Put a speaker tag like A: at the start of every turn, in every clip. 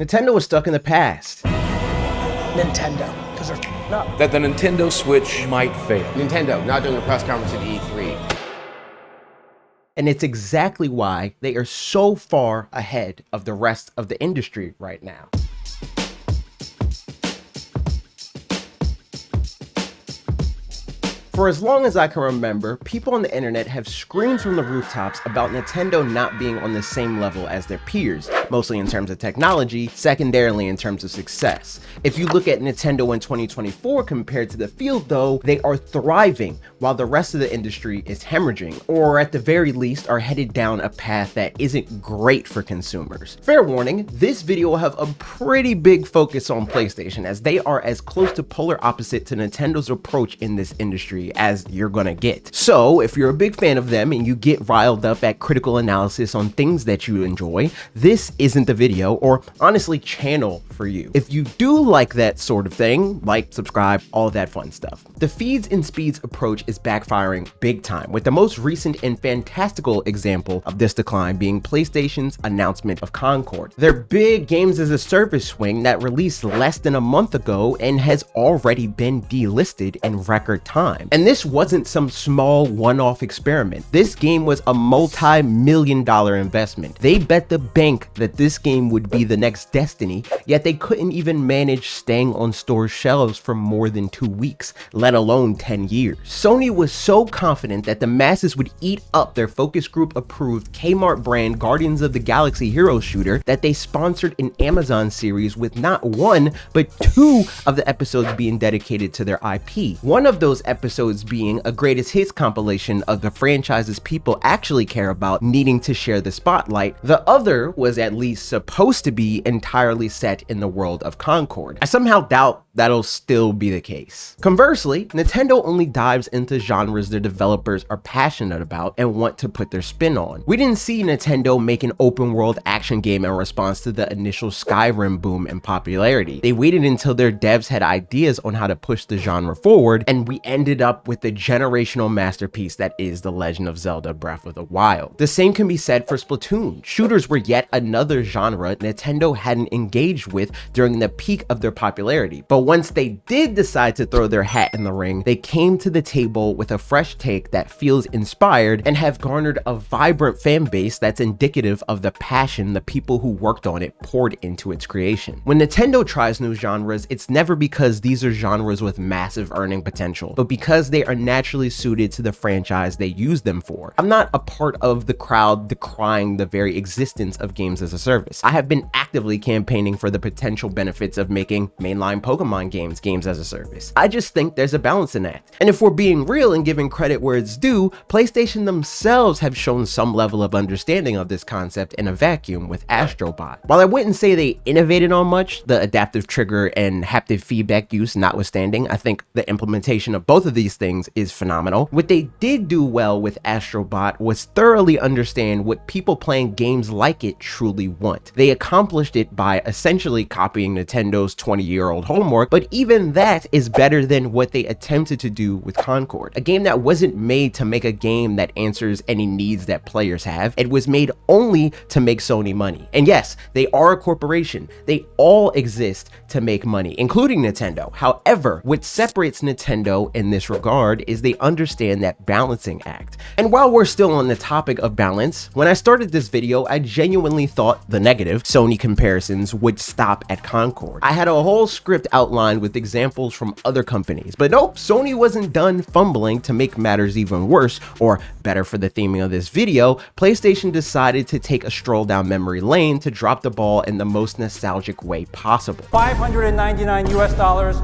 A: Nintendo was stuck in the past.
B: Nintendo, because they're f***ing up.
C: That the Nintendo Switch might fail.
D: Nintendo not doing a press conference at E3.
A: And it's exactly why they are so far ahead of the rest of the industry right now. For as long as I can remember, people on the internet have screamed from the rooftops about Nintendo not being on the same level as their peers, mostly in terms of technology, secondarily in terms of success. If you look at Nintendo in 2024 compared to the field though, they are thriving while the rest of the industry is hemorrhaging, or at the very least are headed down a path that isn't great for consumers. Fair warning, this video will have a pretty big focus on PlayStation as they are as close to polar opposite to Nintendo's approach in this industry as you're gonna get. So if you're a big fan of them and you get riled up at critical analysis on things that you enjoy, this isn't the video or honestly channel for you. If you do like that sort of thing, like, subscribe, all that fun stuff. The feeds and speeds approach is backfiring big time, with the most recent and fantastical example of this decline being PlayStation's announcement of Concord, their big games as a service swing that released less than a month ago and has already been delisted in record time. And this wasn't some small one-off experiment. This game was a multi-million-dollar investment. They bet the bank that this game would be the next Destiny, yet they couldn't even manage staying on store shelves for more than 2 weeks, let alone 10 years. Sony was so confident that the masses would eat up their focus group approved Kmart brand Guardians of the Galaxy hero shooter that they sponsored an Amazon series with not one, but 2 of the episodes being dedicated to their IP. One of those episodes being a greatest hits compilation of the franchises people actually care about needing to share the spotlight. The other was at least supposed to be entirely set in the world of Concord. I somehow doubt that'll still be the case. Conversely, Nintendo only dives into genres their developers are passionate about and want to put their spin on. We didn't see Nintendo make an open world action game in response to the initial Skyrim boom in popularity. They waited until their devs had ideas on how to push the genre forward, and we ended up with the generational masterpiece that is The Legend of Zelda Breath of the Wild. The same can be said for Splatoon. Shooters were yet another genre Nintendo hadn't engaged with during the peak of their popularity, but once they did decide to throw their hat in the ring, they came to the table with a fresh take that feels inspired and have garnered a vibrant fan base that's indicative of the passion the people who worked on it poured into its creation. When Nintendo tries new genres, it's never because these are genres with massive earning potential, but because they are naturally suited to the franchise they use them for. I'm not a part of the crowd decrying the very existence of games as a service. I have been actively campaigning for the potential benefits of making mainline Pokemon games as a service. I just think there's a balance in that. And if we're being real and giving credit where it's due, PlayStation themselves have shown some level of understanding of this concept in a vacuum with Astro Bot. While I wouldn't say they innovated on much, the adaptive trigger and haptic feedback use notwithstanding, I think the implementation of both of these things is phenomenal. What they did do well with Astro Bot was thoroughly understand what people playing games like it truly want. They accomplished it by essentially copying Nintendo's 20-year-old homework, but even that is better than what they attempted to do with Concord, a game that wasn't made to make a game that answers any needs that players have. It was made only to make Sony money. And yes, they are a corporation. They all exist to make money, including Nintendo. However, what separates Nintendo in this regard is they understand that balancing act. And while we're still on the topic of balance, when I started this video, I genuinely thought the negative Sony comparisons would stop at Concord. I had a whole script outlined with examples from other companies, but nope, Sony wasn't done fumbling. To make matters even worse, or better for the theming of this video, PlayStation decided to take a stroll down memory lane to drop the ball in the most nostalgic way possible.
B: $599 US.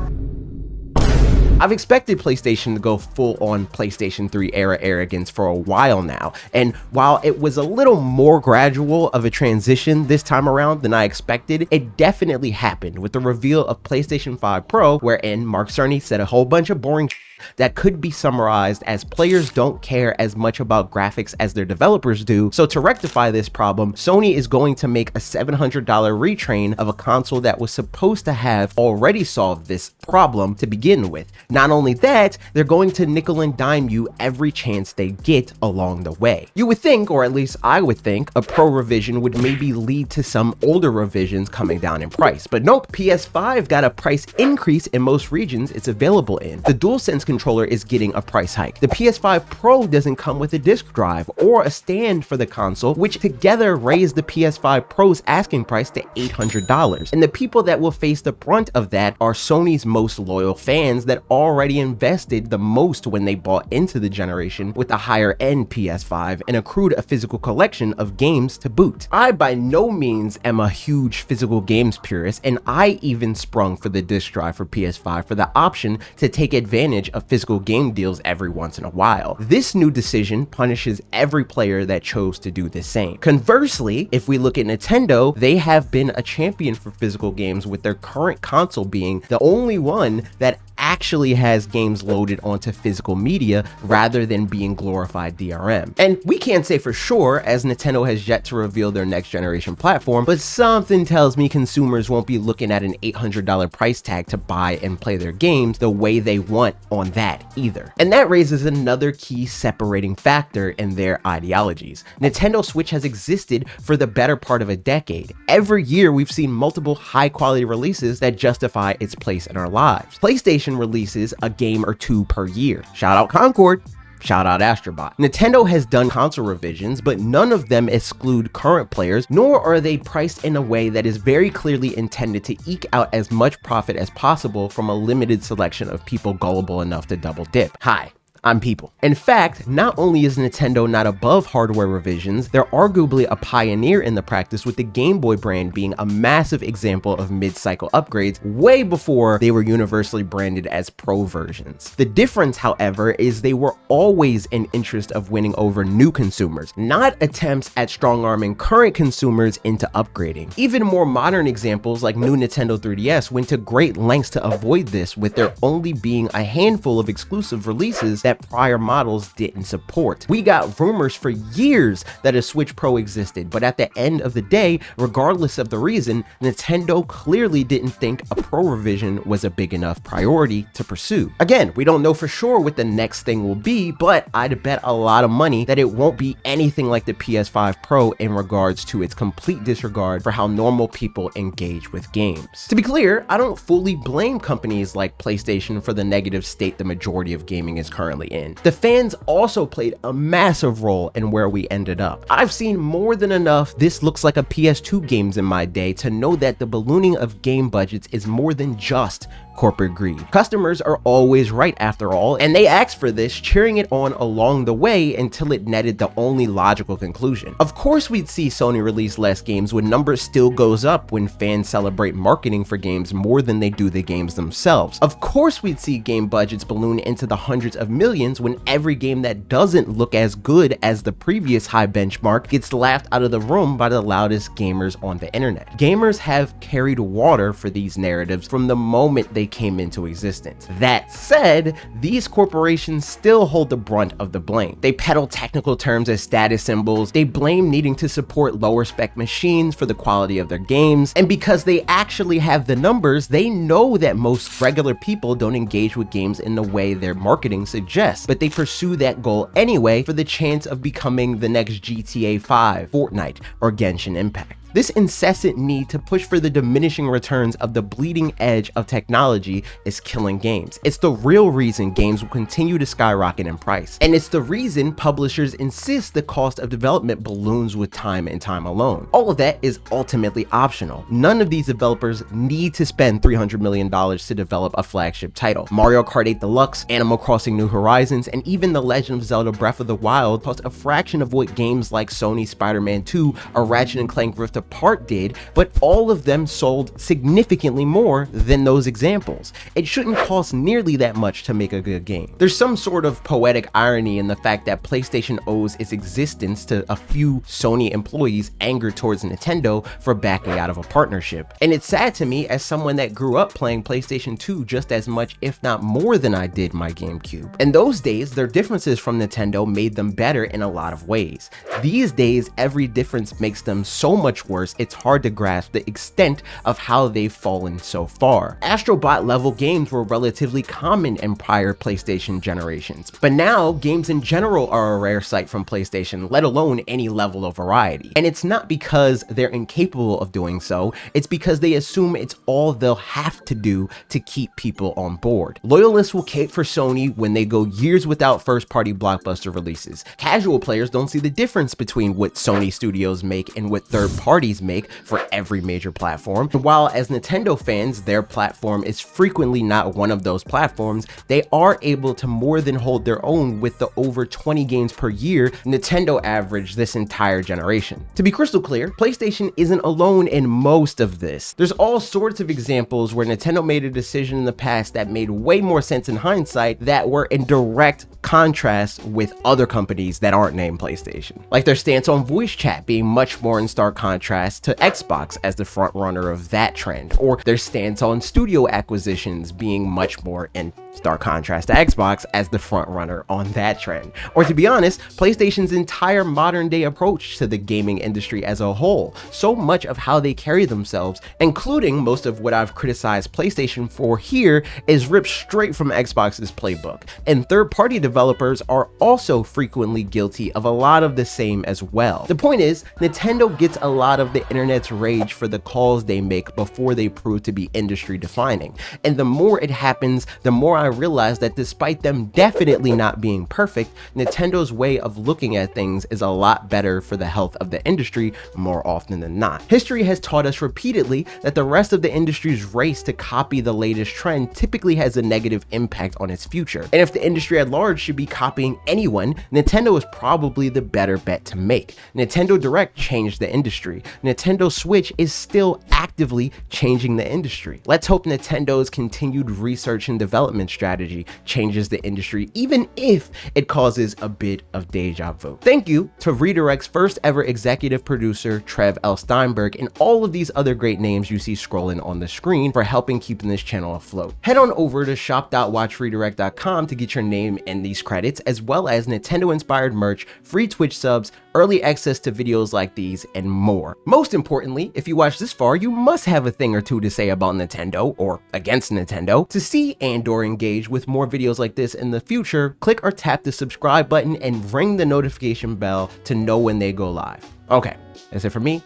A: I've expected PlayStation to go full on PlayStation 3 era arrogance for a while now, and while it was a little more gradual of a transition this time around than I expected, it definitely happened with the reveal of PlayStation 5 Pro, wherein Mark Cerny said a whole bunch of boring That could be summarized as players don't care as much about graphics as their developers do, so to rectify this problem, Sony is going to make a $700 retrain of a console that was supposed to have already solved this problem to begin with. Not only that, they're going to nickel and dime you every chance they get along the way. You would think, or at least I would think, a pro revision would maybe lead to some older revisions coming down in price, but nope, PS5 got a price increase in most regions it's available in. The DualSense controller is getting a price hike. The PS5 Pro doesn't come with a disc drive or a stand for the console, which together raise the PS5 Pro's asking price to $800. And the people that will face the brunt of that are Sony's most loyal fans that already invested the most when they bought into the generation with a higher end PS5 and accrued a physical collection of games to boot. I by no means am a huge physical games purist, and I even sprung for the disc drive for PS5 for the option to take advantage of physical game deals every once in a while. This new decision punishes every player that chose to do the same. Conversely, if we look at Nintendo, they have been a champion for physical games, with their current console being the only one that actually has games loaded onto physical media rather than being glorified DRM. And we can't say for sure, as Nintendo has yet to reveal their next generation platform, but something tells me consumers won't be looking at an $800 price tag to buy and play their games the way they want on that either. And that raises another key separating factor in their ideologies. Nintendo Switch has existed for the better part of a decade. Every year we've seen multiple high quality releases that justify its place in our lives. PlayStation releases a game or two per year. Shout out Concord. Shout out Astrobot. Nintendo has done console revisions, but none of them exclude current players, nor are they priced in a way that is very clearly intended to eke out as much profit as possible from a limited selection of people gullible enough to double dip. Hi, I'm people. In fact, not only is Nintendo not above hardware revisions, they're arguably a pioneer in the practice, with the Game Boy brand being a massive example of mid-cycle upgrades way before they were universally branded as pro versions. The difference, however, is they were always in interest of winning over new consumers, not attempts at strong-arming current consumers into upgrading. Even more modern examples like new Nintendo 3DS went to great lengths to avoid this, with there only being a handful of exclusive releases that prior models didn't support. We got rumors for years that a Switch Pro existed, but at the end of the day, regardless of the reason, Nintendo clearly didn't think a Pro revision was a big enough priority to pursue. Again, we don't know for sure what the next thing will be, but I'd bet a lot of money that it won't be anything like the PS5 Pro in regards to its complete disregard for how normal people engage with games. To be clear, I don't fully blame companies like PlayStation for the negative state the majority of gaming is currently in. The fans also played a massive role in where we ended up. I've seen more than enough "this looks like a PS2 games" in my day to know that the ballooning of game budgets is more than just corporate greed. Customers are always right after all, and they asked for this, cheering it on along the way until it netted the only logical conclusion. Of course we'd see Sony release less games when numbers still goes up when fans celebrate marketing for games more than they do the games themselves. Of course we'd see game budgets balloon into the hundreds of millions when every game that doesn't look as good as the previous high benchmark gets laughed out of the room by the loudest gamers on the internet. Gamers have carried water for these narratives from the moment they came into existence. That said, these corporations still hold the brunt of the blame. They peddle technical terms as status symbols, they blame needing to support lower spec machines for the quality of their games, and because they actually have the numbers, they know that most regular people don't engage with games in the way their marketing suggests, but they pursue that goal anyway for the chance of becoming the next GTA 5, Fortnite, or Genshin Impact. This incessant need to push for the diminishing returns of the bleeding edge of technology is killing games. It's the real reason games will continue to skyrocket in price. And it's the reason publishers insist the cost of development balloons with time and time alone. All of that is ultimately optional. None of these developers need to spend $300 million to develop a flagship title. Mario Kart 8 Deluxe, Animal Crossing New Horizons, and even The Legend of Zelda Breath of the Wild cost a fraction of what games like Sony Spider-Man 2 or Ratchet & Clank Rift apart did, but all of them sold significantly more than those examples. It shouldn't cost nearly that much to make a good game. There's some sort of poetic irony in the fact that PlayStation owes its existence to a few Sony employees' anger towards Nintendo for backing out of a partnership. And it's sad to me as someone that grew up playing PlayStation 2 just as much, if not more than I did my GameCube. In those days, their differences from Nintendo made them better in a lot of ways. These days, every difference makes them so much worse, it's hard to grasp the extent of how they've fallen so far. Astrobot level games were relatively common in prior PlayStation generations, but now games in general are a rare sight from PlayStation, let alone any level of variety. And it's not because they're incapable of doing so, it's because they assume it's all they'll have to do to keep people on board. Loyalists will cape for Sony when they go years without first-party blockbuster releases. Casual players don't see the difference between what Sony studios make and what third parties make for every major platform. While as Nintendo fans, their platform is frequently not one of those platforms, they are able to more than hold their own with the over 20 games per year Nintendo averaged this entire generation. To be crystal clear, PlayStation isn't alone in most of this. There's all sorts of examples where Nintendo made a decision in the past that made way more sense in hindsight that were in direct contrast with other companies that aren't named PlayStation. Like their stance on voice chat being much more in stark contrast to Xbox as the front runner of that trend, or their stance on studio acquisitions being much more in stark contrast to Xbox as the front runner on that trend. Or to be honest, PlayStation's entire modern day approach to the gaming industry as a whole. So much of how they carry themselves, including most of what I've criticized PlayStation for here, is ripped straight from Xbox's playbook. And third-party developers are also frequently guilty of a lot of the same as well. The point is, Nintendo gets a lot of the internet's rage for the calls they make before they prove to be industry defining. And the more it happens, the more I realize that despite them definitely not being perfect, Nintendo's way of looking at things is a lot better for the health of the industry more often than not. History has taught us repeatedly that the rest of the industry's race to copy the latest trend typically has a negative impact on its future. And if the industry at large should be copying anyone, Nintendo is probably the better bet to make. Nintendo Direct changed the industry. Nintendo Switch is still actively changing the industry. Let's hope Nintendo's continued research and development strategy changes the industry, even if it causes a bit of deja vu. Thank you to Redirect's first ever executive producer, Trev L. Steinberg, and all of these other great names you see scrolling on the screen for helping keeping this channel afloat. Head on over to shop.watchredirect.com to get your name in these credits, as well as Nintendo-inspired merch, free Twitch subs, early access to videos like these, and more. Most importantly, if you watch this far, you must have a thing or two to say about Nintendo, or against Nintendo. To see and/or engage with more videos like this in the future, click or tap the subscribe button and ring the notification bell to know when they go live. Okay, that's it for me.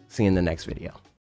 A: See you in the next video.